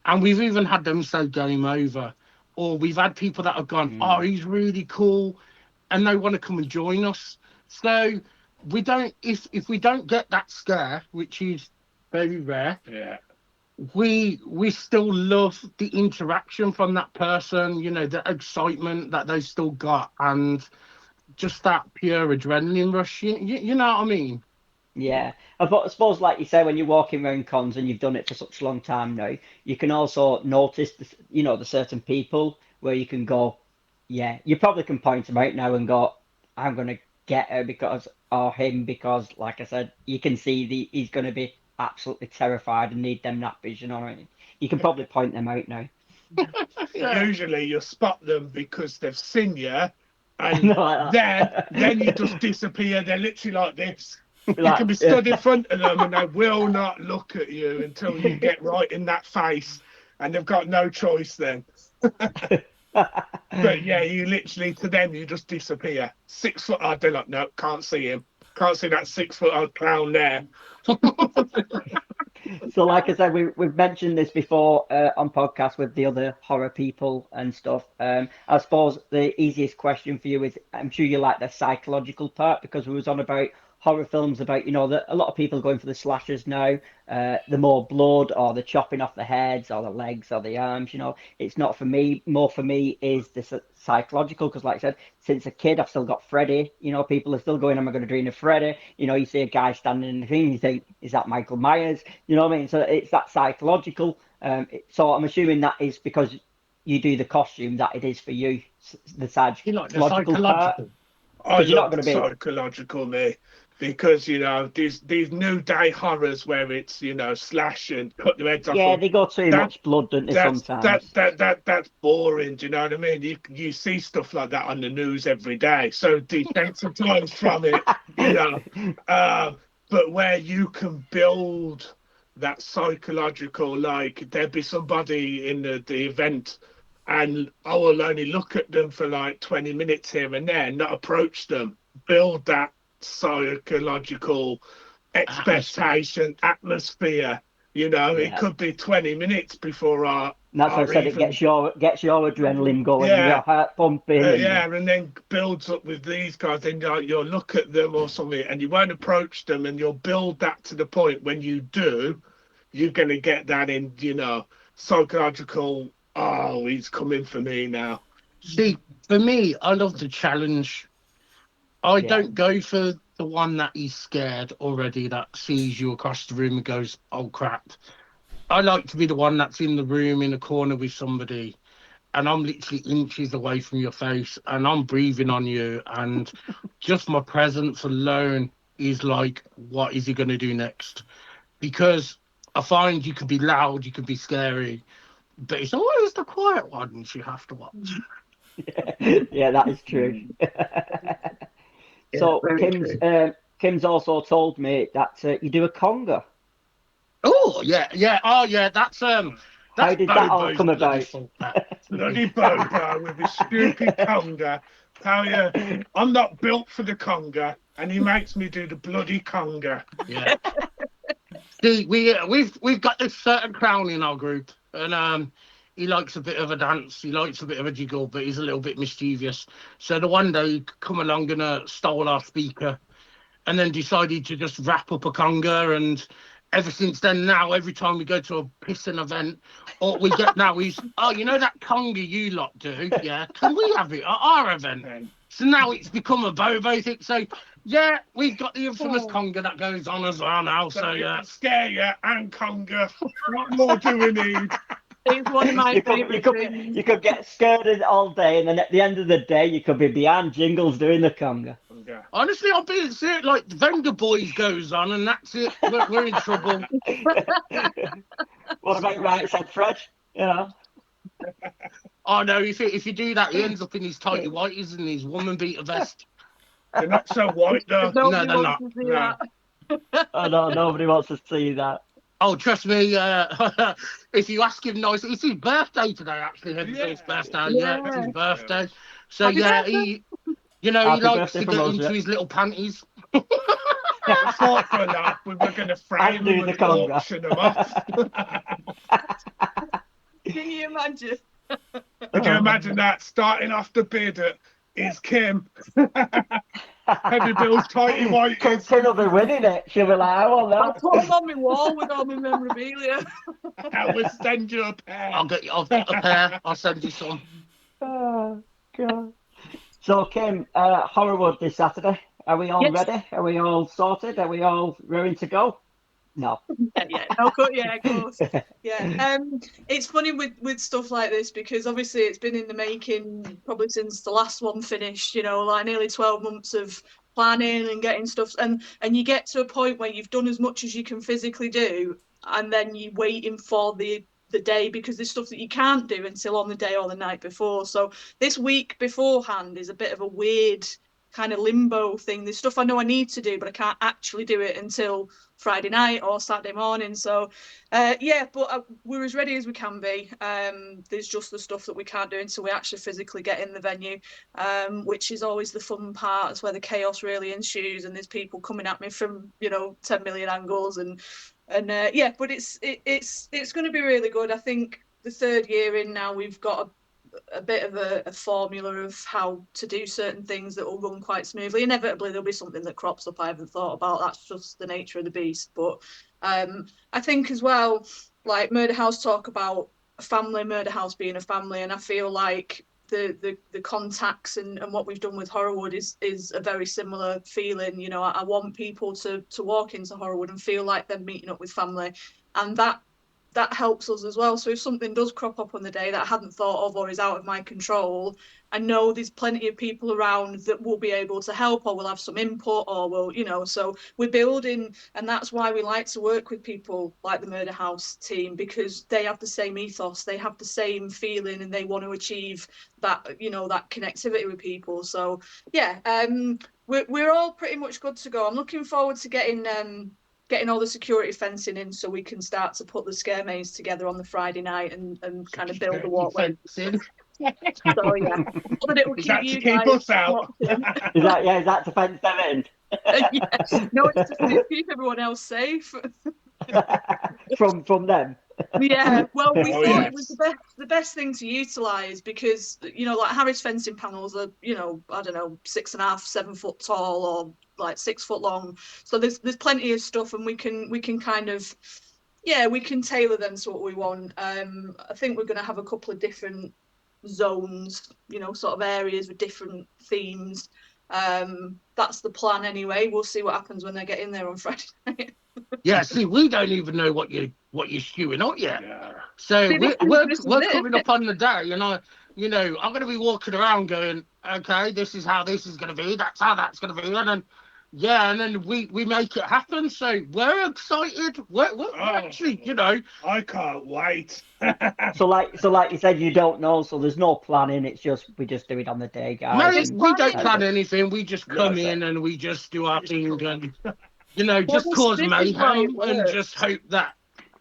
And we've even had them say game over. Or we've had people that have gone, oh, he's really cool. And they want to come and join us. So we don't, if we don't get that scare, which is very rare, Yeah. we still love the interaction from that person, the excitement that they still got, and just that pure adrenaline rush. You know what I mean? Yeah, I suppose, like you say, when you're walking around cons and you've done it for such a long time now, you can also notice, the certain people where you can go, yeah, you probably can point them out now and go, I'm going to get her or him because, like I said, you can see he's going to be absolutely terrified and need them nappies, you know what I mean? You can probably point them out now. Yeah. Usually you spot them because they've seen you, and No, like that. then you just disappear. They're literally like this. You Like, can be stood in front of them and they will not look at you until you get right in that face, and they've got no choice then. But yeah, you literally, to them, you just disappear. 6 foot, they're like, no, can't see him. Can't see that 6 foot old clown there. So, like I said, we've mentioned this before on podcasts with the other horror people and stuff. I suppose the easiest question for you is, I'm sure you like the psychological part, because we was on about horror films about, that a lot of people are going for the slashers now, the more blood or the chopping off the heads or the legs or the arms. It's not for me. More for me is the psychological, because like I said, since a kid I've still got Freddy. People are still going, am I going to dream of Freddy? You see a guy standing in the thing, you think, is that Michael Myers? You know what I mean? So it's that psychological. So I'm assuming that is because you do the costume, that it is for you, the You like the psychological part. psychological. I You're not love gonna the be- psychological, mate, because these new day horrors where it's slash and cut their heads off. Yeah, they go too That- much blood, don't they, sometimes? That's boring. Do you know what I mean? You see stuff like that on the news every day, so desensitized from it, But where you can build that psychological, like there'd be somebody in the event, and I will only look at them for like 20 minutes here and there, not approach them, build that psychological expectation, atmosphere. It could be 20 minutes before And that's what I said, it gets your adrenaline going, your heart pumping. and then builds up with these guys. Then you'll look at them or something, and you won't approach them, and you'll build that to the point when you do, you're going to get that in, psychological. Oh, he's coming for me now. See, for me, I love the challenge. I don't go for the one that is scared already, that sees you across the room and goes, oh crap. I like to be the one that's in the room in a corner with somebody, and I'm literally inches away from your face, and I'm breathing on you, and just my presence alone is like, what is he going to do next? Because I find you can be loud, you can be scary, but it's always the quiet ones you have to watch. Yeah, that is true. So Kim's also told me that you do a conga. Oh yeah, that's How did that all come about? Bloody Bobo with his stupid conga. Tell you, I'm not built for the conga, and he makes me do the bloody conga. Yeah. See, we've got this certain clown in our group, and he likes a bit of a dance, he likes a bit of a jiggle, but he's a little bit mischievous. So the one day he come along and stole our speaker, and then decided to just wrap up a conga and ever since then, now every time we go to a pissing event, all we get now is, oh, you know that conga you lot do? Yeah, can we have it at our event then? So now it's become a Bobo thing. So yeah, we've got the infamous conga that goes on as well now. So yeah, Scare you and conga. What more do we need? It's one of my You favourite could, things. you could get scared all day, and then at the end of the day, you could be behind Jingles doing the conga. Yeah. honestly, I'm being serious. Like Vendor Boys goes on, and that's it. We're in trouble. What about right side Fred? You know? Oh no, if you do that, he ends up in his tighty whities and his woman beater vest. They're not so white though. Nobody they're wants not. to see No. that. Oh no, nobody wants to see that. Oh, trust me, if you ask him nicely, it's his birthday today, actually. His birthday, yeah, it's his Yeah. birthday. So, Happy yeah, birthday. he Happy likes birthday to from get us, into yeah. his little panties. I thought for that we were going to frame And do them the and conga. auction them off. Can you imagine? Could you imagine that starting off the bid at is Kim? Heavy Bill's tighty white. Kim will be winning it. She'll be like, I want I'll that. put them on my wall with all my memorabilia. I will send you a pair. I'll get a pair. I'll send you some. Oh, God. So, Kim, Horrorwood this Saturday. Are we all Yes. ready? Are we all sorted? Are we all ready to go? No. Yeah, of course. Yeah. It's funny with stuff like this because obviously it's been in the making probably since the last one finished, you know, like nearly 12 months of planning and getting stuff and you get to a point where you've done as much as you can physically do and then you're waiting for the day because there's stuff that you can't do until on the day or the night before. So this week beforehand is a bit of a weird kind of limbo thing. There's stuff I know I need to do, but I can't actually do it until Friday night or Saturday morning. So but we're as ready as we can be. There's just the stuff that we can't do until we actually physically get in the venue, which is always the fun part. It's where the chaos really ensues and there's people coming at me from 10 million angles but it's going to be really good. I think the third year in now we've got a bit of a formula of how to do certain things that will run quite smoothly. Inevitably there'll be something that crops up I haven't thought about. That's just the nature of the beast. But I think as well, like Murder House talk about a family, Murder House being a family, and I feel like the contacts and what we've done with Horrorwood is a very similar feeling. I want people to walk into Horrorwood and feel like they're meeting up with family, and that helps us as well. So if something does crop up on the day that I hadn't thought of or is out of my control, I know there's plenty of people around that will be able to help or will have some input or will, so we're building, and that's why we like to work with people like the Murder House team, because they have the same ethos, they have the same feeling, and they want to achieve that, that connectivity with people. So yeah, we're all pretty much good to go. I'm looking forward to getting all the security fencing in so we can start to put the scare maze together on the Friday night and kind of build the walkway. So yeah, but it will Is keep that to you keep guys us out? watching. Is that to fence them in? Yeah. No, it's to keep everyone else safe. from them. Yeah, well, we Oh, thought yes. it was the best thing to utilise because like Harry's fencing panels are I don't know 6.5, 7 foot tall or like 6 foot long. So there's plenty of stuff, and we can kind of we can tailor them to what we want. I think we're going to have a couple of different zones, sort of areas with different themes. That's the plan anyway. We'll see what happens when they get in there on Friday night. Yeah, see, we don't even know what you're skewing out yet. Yeah. So See, we're this is coming up on the day, and I'm going to be walking around going, okay, this is how this is going to be. That's how that's going to be, and then we make it happen. So we're excited. We're actually, I can't wait. So like you said, you don't know, so there's no planning. It's just we just do it on the day, guys. mate, and we don't that's plan it. anything. We just come No, in and we just do our thing, and Well, just cause this is why it mayhem and works. just hope that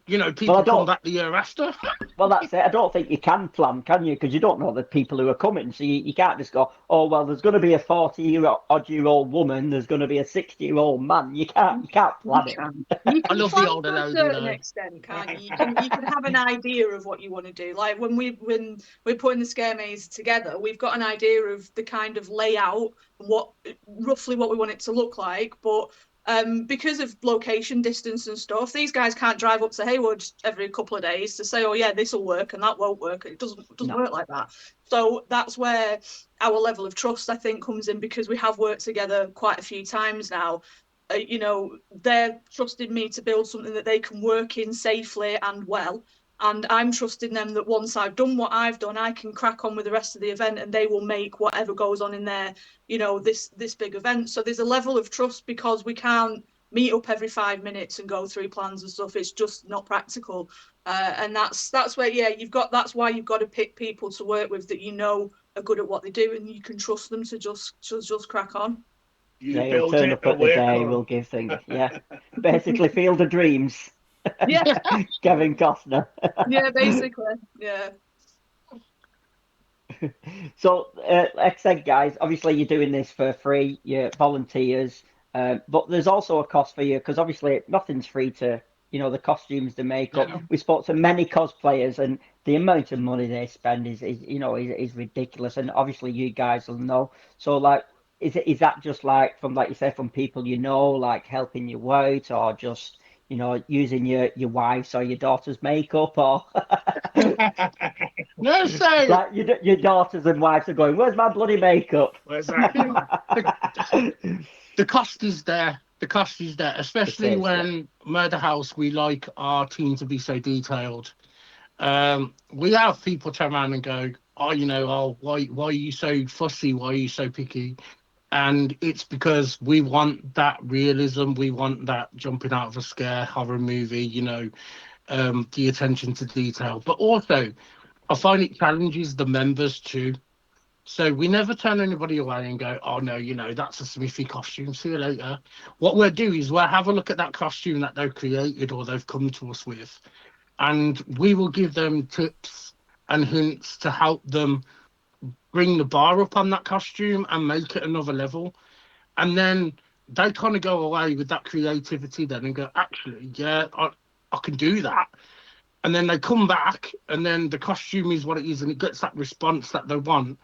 people don't- come back the year after. Well, that's it. I don't think you can plan, can you? Because you don't know the people who are coming. So you can't just go, oh, well, there's going to be a 40-odd-year-old woman. There's going to be a 60-year-old man. You can't plan it. You I can love plan the older to a lady, certain though. extent, can't you? You can have an idea of what you want to do. Like when we're putting the scare maze together, we've got an idea of the kind of layout, roughly what we want it to look like, but because of location distance and stuff, these guys can't drive up to Heywood every couple of days to say, oh yeah, this will work and that won't work. It doesn't work like that. So that's where our level of trust, I think, comes in, because we have worked together quite a few times now. You know, they're trusting me to build something that they can work in safely and well. And I'm trusting them that once I've done what I've done, I can crack on with the rest of the event, and they will make whatever goes on in there, you know, this big event. So there's a level of trust, because we can't meet up every 5 minutes and go through plans and stuff. It's just not practical. And that's where, yeah, that's why you've got to pick people to work with that you know are good at what they do, and you can trust them to just crack on. They'll turn up at the day, we'll give things. Yeah. Basically, Field of Dreams. Yeah. Kevin Costner. Yeah, basically. Yeah. So, like I said, guys, obviously you're doing this for free, you're volunteers, but there's also a cost for you, because obviously nothing's free to, you know, the costumes, the makeup. Yeah. We spoke to many cosplayers, and the amount of money they spend is you know, is ridiculous. And obviously you guys will know. So, like, is that just like from, like you said, from people you know, like helping you out, or just, you know, using your wife's or your daughter's makeup, or No, so like your daughters and wives are going, where's my bloody makeup? Where's that? the cost is there. The cost is there, especially It is, when Murder House, we like our team to be so detailed. We have people turn around and go, oh, you know, oh, why are you so fussy? Why are you so picky? And it's because we want that realism. We want that jumping out of a scare horror movie, you know, the attention to detail. But also, I find it challenges the members too. So we never turn anybody away and go, oh no, you know, that's a Smithy costume, see you later. What we'll do is we'll have a look at that costume that they've created or they've come to us with, and we will give them tips and hints to help them bring the bar up on that costume and make it another level. And then they kind of go away with that creativity then and go, actually, yeah, I can do that. And then they come back, and then the costume is what it is, and it gets that response that they want.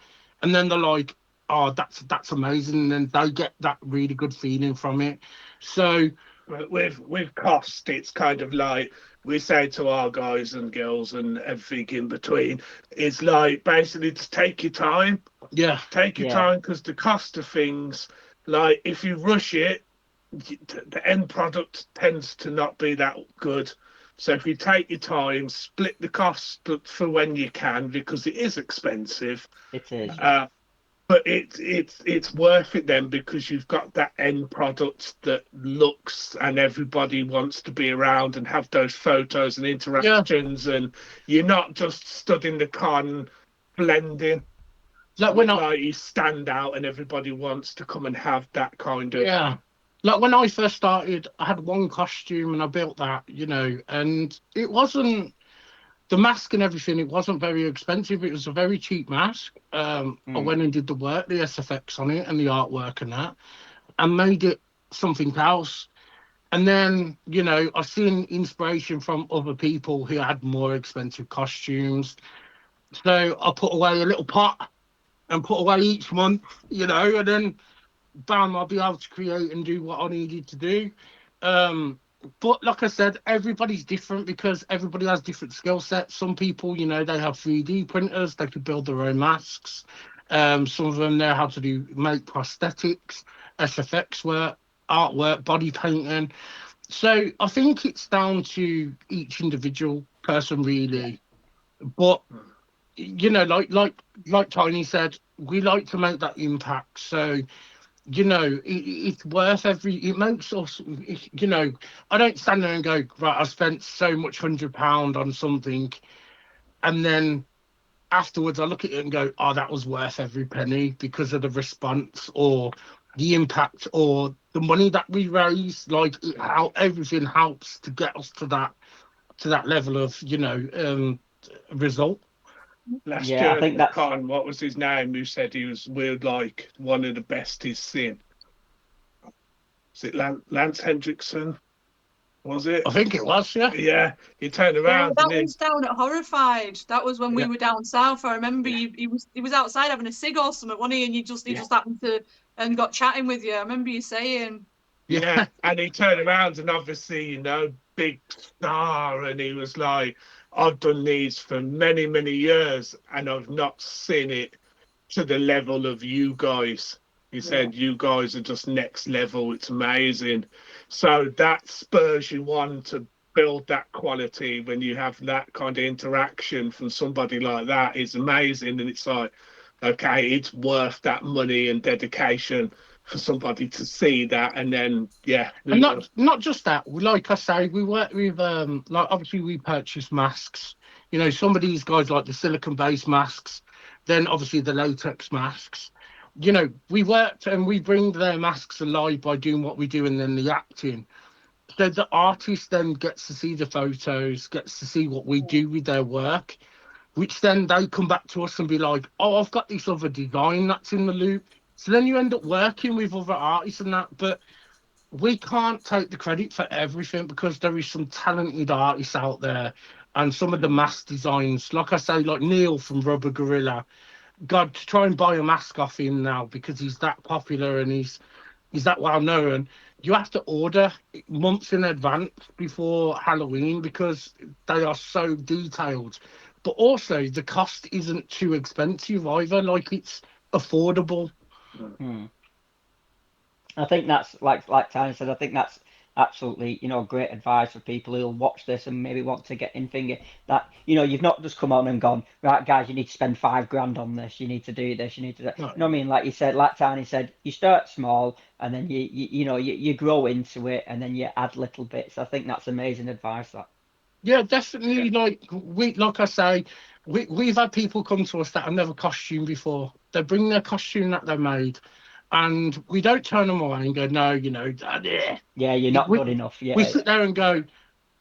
And then they're like, oh, that's amazing. And then they get that really good feeling from it. So with cost, it's kind of like we say to our guys and girls and everything in between, it's like basically to take your time. yeah, Take your time, because the cost of things, like if you rush it, the end product tends to not be that good. So if you take your time, split the cost for when you can, because it is expensive. It is. But it's worth it then, because you've got that end product that looks, and everybody wants to be around and have those photos and interactions, and you're not just stood in the con blending. like when Like you stand out and everybody wants to come and have that kind of. Yeah. Like when I first started, I had one costume and I built that, you know, and it wasn't the mask and everything. It wasn't very expensive. It was a very cheap mask. I went and did the work, the SFX on it and the artwork and that, and made it something else. And then, you know, I've seen inspiration from other people who had more expensive costumes. So I put away a little pot and put away each month, you know, and then bam, I'll be able to create and do what I needed to do. But like I said, everybody's different, because everybody has different skill sets. Some people, you know, they have 3D printers, they could build their own masks. Some of them know how to make prosthetics, SFX work, artwork, body painting. So I think it's down to each individual person, really. But you know, like Tiny said, we like to make that impact. So, you know, it's worth it makes us, you know, I don't stand there and go, right, I spent so much £100 on something, and then afterwards I look at it and go, oh, that was worth every penny, because of the response or the impact or the money that we raise. Like how everything helps to get us to that level of, you know, result. Last Yeah, year I think at that's- con, what was his name? Who said we're like one of the best he's seen? Is it Lance Hendrickson? Was it? I think it was, yeah. Yeah, he turned Yeah, around. that and was down at Horrified. That was when we were down south. I remember he was outside having a cig or something, wasn't he? And he just happened to and got chatting with you. I remember you saying. Yeah, and he turned around and obviously, you know, big star, and he was like, I've done these for many, many years, and I've not seen it to the level of you guys. He said, you guys are just next level. It's amazing. So that spurs you on to build that quality when you have that kind of interaction from somebody like that. It's amazing. And it's like, okay, it's worth that money and dedication for somebody to see that. And then, yeah. And not just that. Like I say, we work with like obviously we purchase masks. You know, some of these guys like the silicon-based masks, then obviously the latex masks. You know, we worked and we bring their masks alive by doing what we do and then the acting. So the artist then gets to see the photos, gets to see what we do with their work, which then they come back to us and be like, oh, I've got this other design that's in the loop. So then you end up working with other artists and that. But we can't take the credit for everything because there is some talented artists out there. And some of the mask designs, like I say, like Neil from Rubber Gorilla, God, to try and buy a mask off him now because he's that popular and he's that well known. You have to order months in advance before Halloween because they are so detailed. But also the cost isn't too expensive either. Like it's affordable. I think that's like Tiny said. I think that's absolutely, you know, great advice for people who'll watch this and maybe want to get in finger. That, you know, you've not just come on and gone, right, guys, you need to spend $5,000 on this. You need to do this. You need to. No. You know what I mean? Like you said, like Tiny said, you start small and then you grow into it and then you add little bits. I think that's amazing advice. That. Yeah, definitely. Like I say, we've had people come to us that have never costumed before. They bring their costume that they made, and we don't turn them away and go, no, you know, yeah, you're not good enough. Yeah, we sit there and go,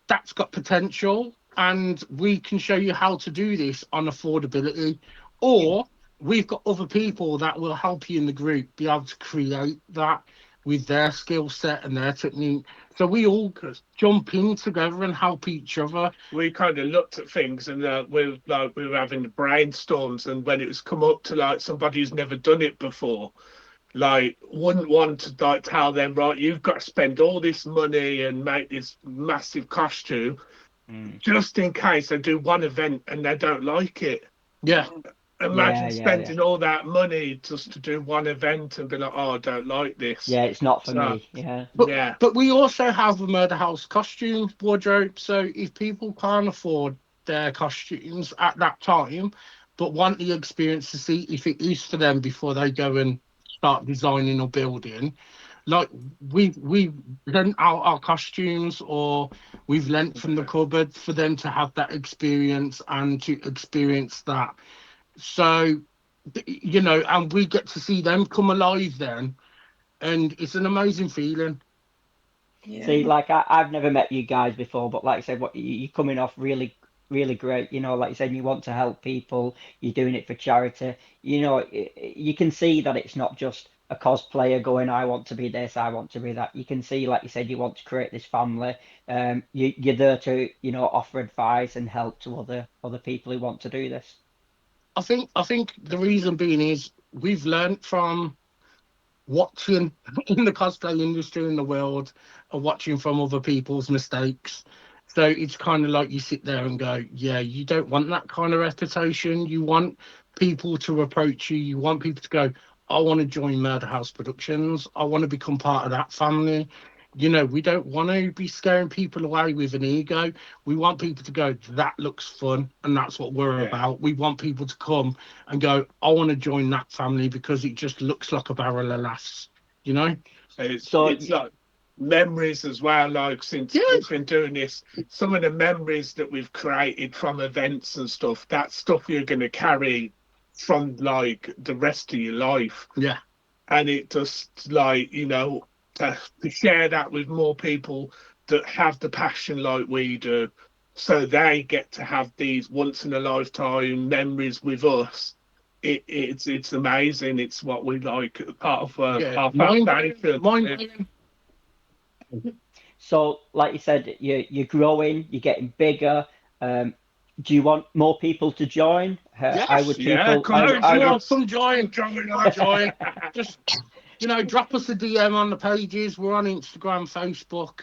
that's got potential, and we can show you how to do this on affordability, or we've got other people that will help you in the group be able to create that with their skill set and their technique. So we all jump in together and help each other. We kind of looked at things and we were having the brainstorms, and when it was come up to like somebody who's never done it before, like wouldn't want to like tell them, right, you've got to spend all this money and make this massive costume just in case they do one event and they don't like it. Yeah. Imagine spending all that money just to do one event and be like, oh, I don't like this. Yeah, it's not for me. Yeah. But we also have a Murder House costume wardrobe. So if people can't afford their costumes at that time, but want the experience to see if it is for them before they go and start designing or building, like we lent out our costumes or we've lent from the cupboard for them to have that experience and to experience that. So, you know, and we get to see them come alive then, and it's an amazing feeling. Yeah. See, like I've never met you guys before, but like I said, what you're coming off really, really great. You know, like you said, you want to help people. You're doing it for charity. You know, you can see that it's not just a cosplayer going, I want to be this, I want to be that. You can see, like you said, you want to create this family. You're there to, you know, offer advice and help to other people who want to do this. I think the reason being is we've learned from watching in the cosplay industry in the world and watching from other people's mistakes. So it's kind of like you sit there and go, yeah, you don't want that kind of reputation. You want people to approach you. You want people to go, I want to join Murder House Productions. I want to become part of that family. You know, we don't want to be scaring people away with an ego. We want people to go, that looks fun, and that's what we're about. We want people to come and go, I want to join that family because it just looks like a barrel of laughs, you know? It's like memories as well, like since we've been doing this, some of the memories that we've created from events and stuff, that stuff you're going to carry from like the rest of your life. Yeah. And it just like, you know, to share that with more people that have the passion like we do, so they get to have these once in a lifetime memories with us. It's amazing. It's what we like, part of our foundation. So, like you said, you're growing, you're getting bigger. Do you want more people to join? Yes, Come join. Just drop us a DM on the pages. We're on Instagram, Facebook,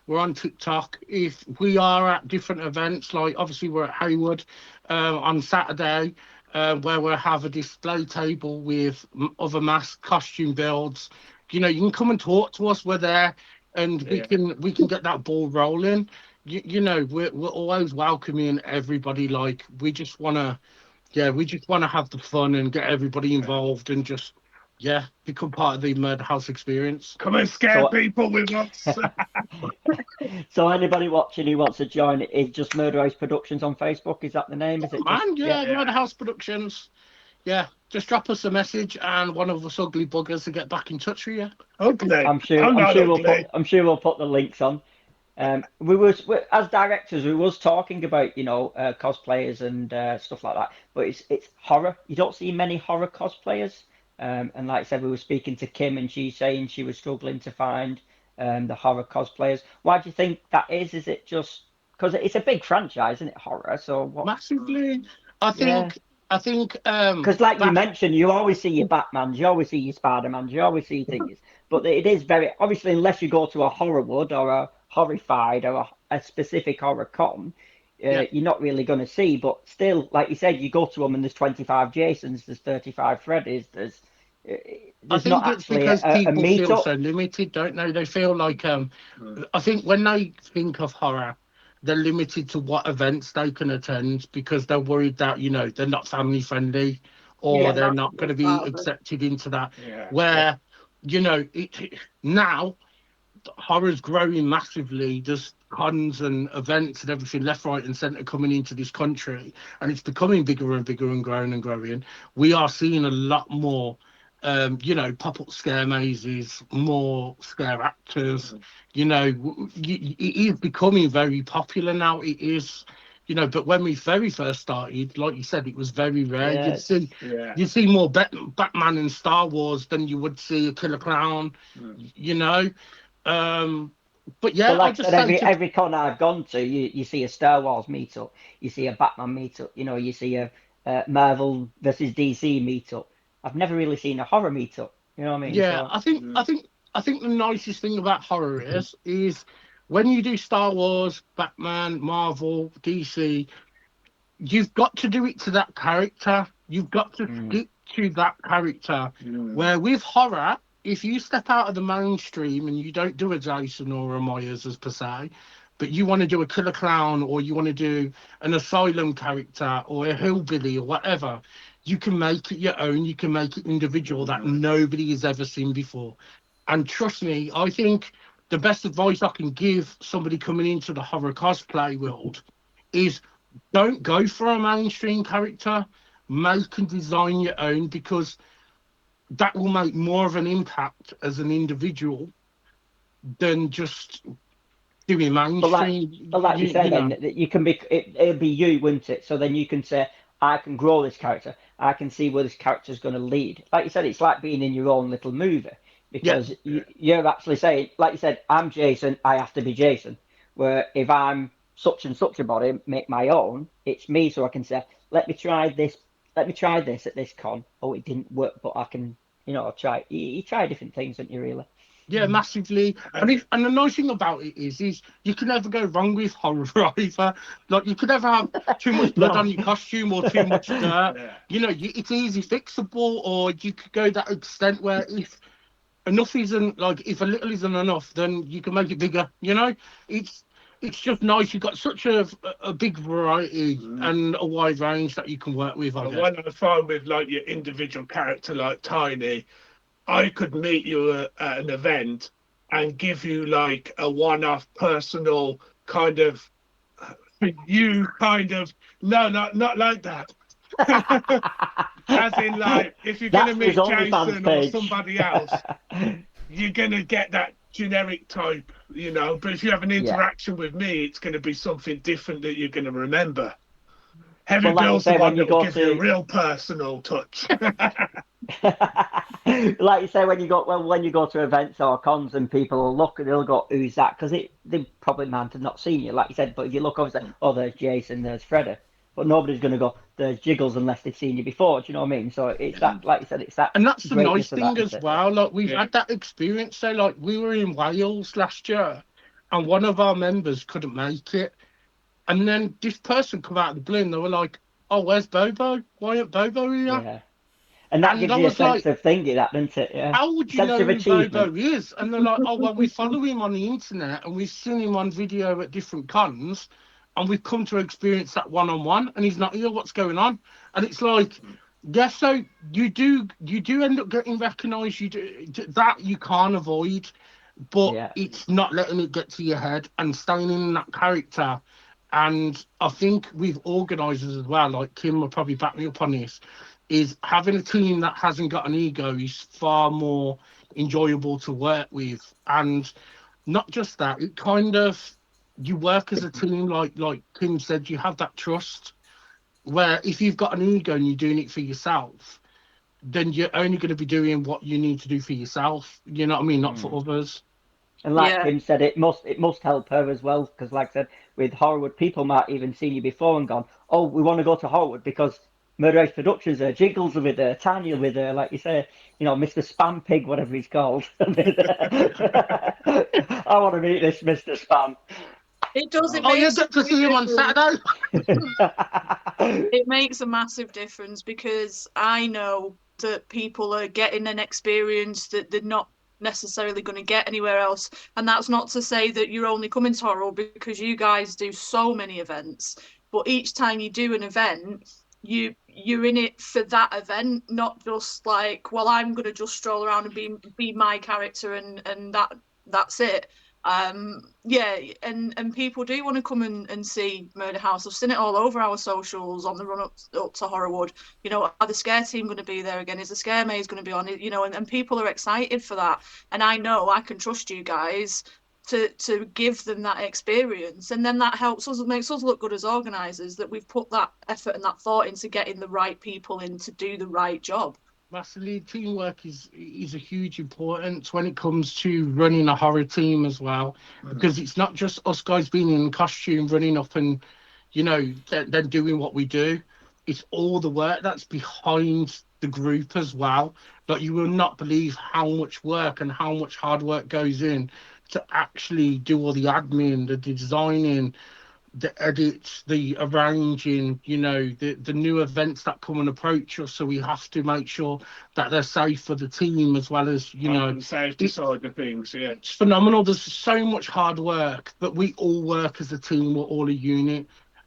we're on TikTok. If we are at different events, like obviously we're at Heywood on Saturday, where we'll have a display table with other mask costume builds. You can come and talk to us. We're there, and we can get that ball rolling. We're always welcoming everybody. Like we just want to have the fun and get everybody involved and just become part of the Murder House experience. Come and scare people with us. So anybody watching who wants to join, is just Murder House Productions on Facebook? Is that the name? Is it? Murder House Productions. Yeah, just drop us a message and one of us ugly buggers will get back in touch with you. Ugly. I'm sure we'll put the links on. We as directors, we was talking about cosplayers and stuff like that, but it's horror. You don't see many horror cosplayers. And like I said, we were speaking to Kim, and she's saying she was struggling to find the horror cosplayers. Why do you think that is? Is it just because it's a big franchise, isn't it? Horror, so what? Massively, I think. Because like you mentioned, you always see your Batmans, you always see your Spider-Mans, you always see things. But it is very obviously, unless you go to a Horrorwood or a Horrified or a specific horrorcon, you're not really going to see. But still, like you said, you go to them and there's 25 Jasons, there's 35 Freddys, there's I think not it's actually because people feel meetup. so limited, don't they? They feel like I think when they think of horror, they're limited to what events they can attend because they're worried that they're not family friendly or they're not going to be accepted into that. Where now horror's growing massively. There's cons and events and everything left, right, and centre coming into this country, and it's becoming bigger and bigger and growing. We are seeing a lot more. Pop-up scare mazes, more scare actors. It is becoming very popular now. It is, but when we very first started, like you said, it was very rare. You'd see more Batman and Star Wars than you would see a Killer Clown. But yeah, well, like I said, every con I've gone to, you see a Star Wars meetup, you see a Batman meetup, you see a Marvel versus DC meetup. I've never really seen a horror meetup. You know what I mean? Yeah, so, I think the nicest thing about horror is when you do Star Wars, Batman, Marvel, DC, you've got to do it to that character. You've got to stick to that character. Where with horror, if you step out of the mainstream and you don't do a Jason or a Myers as per se, but you want to do a Killer Clown or you want to do an asylum character or a hillbilly or whatever, you can make it your own. You can make it individual that nobody has ever seen before. And trust me, I think the best advice I can give somebody coming into the horror cosplay world is don't go for a mainstream character. Make and design your own, because that will make more of an impact as an individual than just doing mainstream. But like you said, then you can be it'll be you, wouldn't it? So then you can say, I can grow this character. I can see where this character's going to lead. Like you said, it's like being in your own little movie, because you're actually saying, like you said, I'm Jason, I have to be Jason. Where if I'm such and such a body, make my own, it's me, so I can say, let me try this at this con. Oh, it didn't work, but I can, try. You try different things, don't you, really? Yeah, massively. And the nice thing about it is you can never go wrong with horror either. Like, you could never have too much blood on your costume or too much dirt. It's easy fixable, or you could go that extent where if enough isn't, like, if a little isn't enough, then you can make it bigger. It's just nice. You've got such a big variety and a wide range that you can work with. When I find with, like, your individual character like Tiny, I could meet you at an event and give you like a one-off personal kind of, no, not like that. As in, like, if you're going to meet Jason or somebody else, you're going to get that generic type, but if you have an interaction with me, it's going to be something different that you're going to remember. Heavy Bill's the one that will give you a real personal touch. Like you say, when you go to events or cons and people will look and they'll go, who's that? Because they probably might have not seen you, like you said. But if you look over, say, oh, there's Jason, there's Freddy. but nobody's going to go, there's jiggles unless they've seen you before. Do you know what I mean? So it's that, like you said, it's that. And that's the nice greatness of thing that, as isn't it? well. Like we've Yeah. had that experience. So like we were in Wales last year, and one of our members couldn't make it, and then this person come out of the blue, and they were like, "Oh, where's Bobo? Why ain't Bobo here?" Yeah. And that And gives I you a was sense like, of thingy, that, doesn't it? Yeah. how would you Sense know of who achievement. Bobo is? And they're like, oh, well, we follow him on the internet and we've seen him on video at different cons and we've come to experience that one-on-one and he's not here. What's going on? And it's like, yeah, so you do end up getting recognised. You do that you can't avoid, but Yeah. it's not letting it get to your head and staying in that character. And I think with organisers as well, like Kim will probably back me up on this, is having a team that hasn't got an ego is far more enjoyable to work with. And not just that, it kind of, you work as a team, like Kim said, you have that trust where if you've got an ego and you're doing it for yourself, then you're only going to be doing what you need to do for yourself. You know what I mean? Not for others. And like Yeah. Kim said, it must help her as well, because like I said, with Horrorwood, people might even seen you before and gone, oh, we want to go to Horrorwood because Murder House Productions are, Jiggles are with her, Tanya with her, like you say, you know, Mr. Spam Pig, whatever he's called. I want to meet this Mr. Spam. It does. It Oh, you makes get to see him on Saturday. it makes a massive difference because I know that people are getting an experience that they're not necessarily going to get anywhere else. And that's not to say that you're only coming to Horror because you guys do so many events. But each time you do an event, you're in it for that event, not just like, well, I'm going to just stroll around and be my character and that's it. Yeah, and people do want to come and see Murder House. I've seen it all over our socials on the run up to Horrorwood. You know, are the scare team going to be there again? Is the scare maze going to be on? You know, and people are excited for that. And I know I can trust you guys to give them that experience, and then that helps us, it makes us look good as organisers that we've put that effort and that thought into getting the right people in to do the right job. Massively, teamwork is a huge importance when it comes to running a horror team as well, because it's not just us guys being in costume running up and, you know, then doing what we do. It's all the work that's behind the group as well. Like, you will not believe how much work and how much hard work goes in to actually do all the admin, the designing, the edits, the arranging, you know, the new events that come and approach us. So we have to make sure that they're safe for the team as well as, you know, the safety side of things. Yeah, it's phenomenal. There's so much hard work, but we all work as a team. We're all a unit.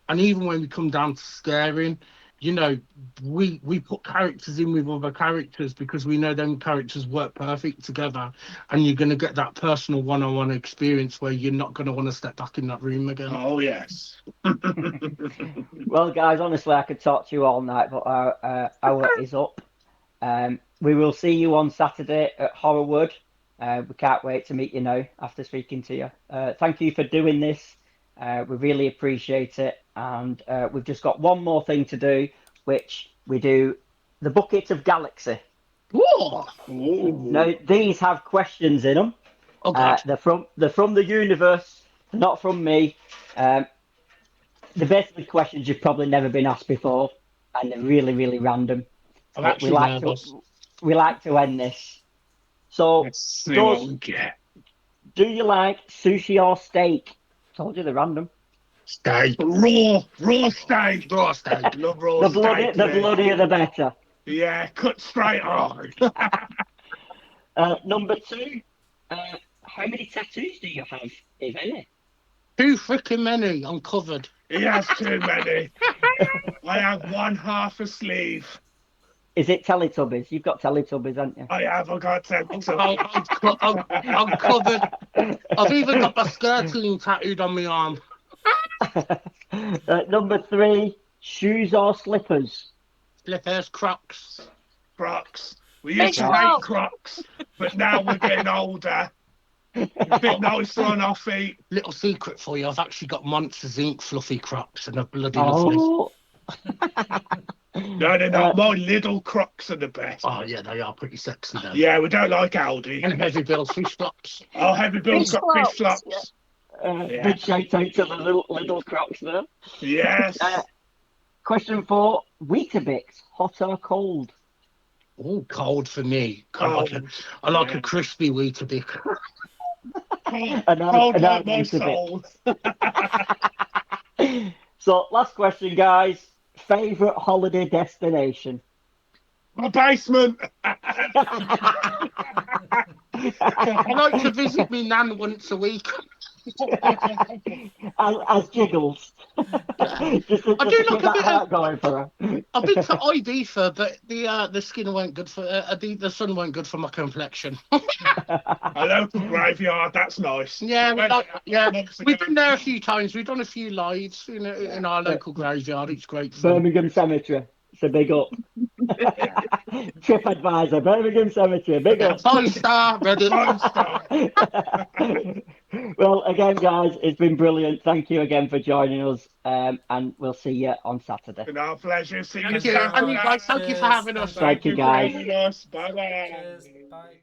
And even when we come down to scaring, you know, we put characters in with other characters because we know them characters work perfect together, and you're going to get that personal one-on-one experience where you're not going to want to step back in that room again. Oh yes. Well, guys, honestly, I could talk to you all night, but our hour is up. We will see you on Saturday at Horrorwood. We can't wait to meet you now after speaking to you. Thank you for doing this. We really appreciate it. And we've just got one more thing to do, which we do the Bucket of Galaxy. Whoa! Now, these have questions in them. Oh, God. They're from the universe, not from me. They're basically questions you've probably never been asked before, and they're really, really random. I'm But actually nervous. we like to end this. So, Let's see what we get. do you like sushi or steak? Told you they're random. Steak. Raw steak. Raw steak. Love raw The steak. bloodier the better. Yeah, cut straight on. Number 2, how many tattoos do you have, if any? Too freaking many. I'm covered. He has too many. I have one half a sleeve. Is it Teletubbies? You've got Teletubbies, haven't you? I got to. I'm covered. I've even got my skirt team tattooed on my arm. Number 3, shoes or slippers? Slippers, Crocs. Crocs. We used to Wow. hate Crocs, but now we're getting older. A bit nicer on our feet. Little secret for you, I've actually got Monsters Inc. fluffy Crocs and they're bloody lovely. Oh, No, they're not. My little Crocs are the best. Oh, yeah, they are pretty sexy though. Yeah, we don't like Aldi. And Heavy Bill's fish flops. Oh, Heavy Bill's Fish got fish flops, flops. big shout out to the little Crocs there. Yes. Question 4. Weetabix, hot or cold? Oh, cold for me. Cold. I like Yeah. a crispy Weetabix. A nice, Cold a nice like my Weetabix. soul. So, last question, guys. Favorite holiday destination? My basement. I like to visit my nan once a week. as Jiggles. just to, I just do to like keep a that bit heart of. going for her. I've been to Ibiza, but the skin weren't good for the sun weren't good for my complexion. A local graveyard. That's nice. Yeah, Months we've ago. been there a few times. We've done a few lives in our local graveyard. It's great fun. Birmingham Cemetery. It's a big up. TripAdvisor, Birmingham Cemetery, big up. 5-star, Reddit. 5-star. Well, again, guys, it's been brilliant. Thank you again for joining us, and we'll see you on Saturday. Been our pleasure. See you Thank you. Saturday. And you guys, thank you for having us. Thank you, guys. for having us. Bye bye. Cheers. Bye.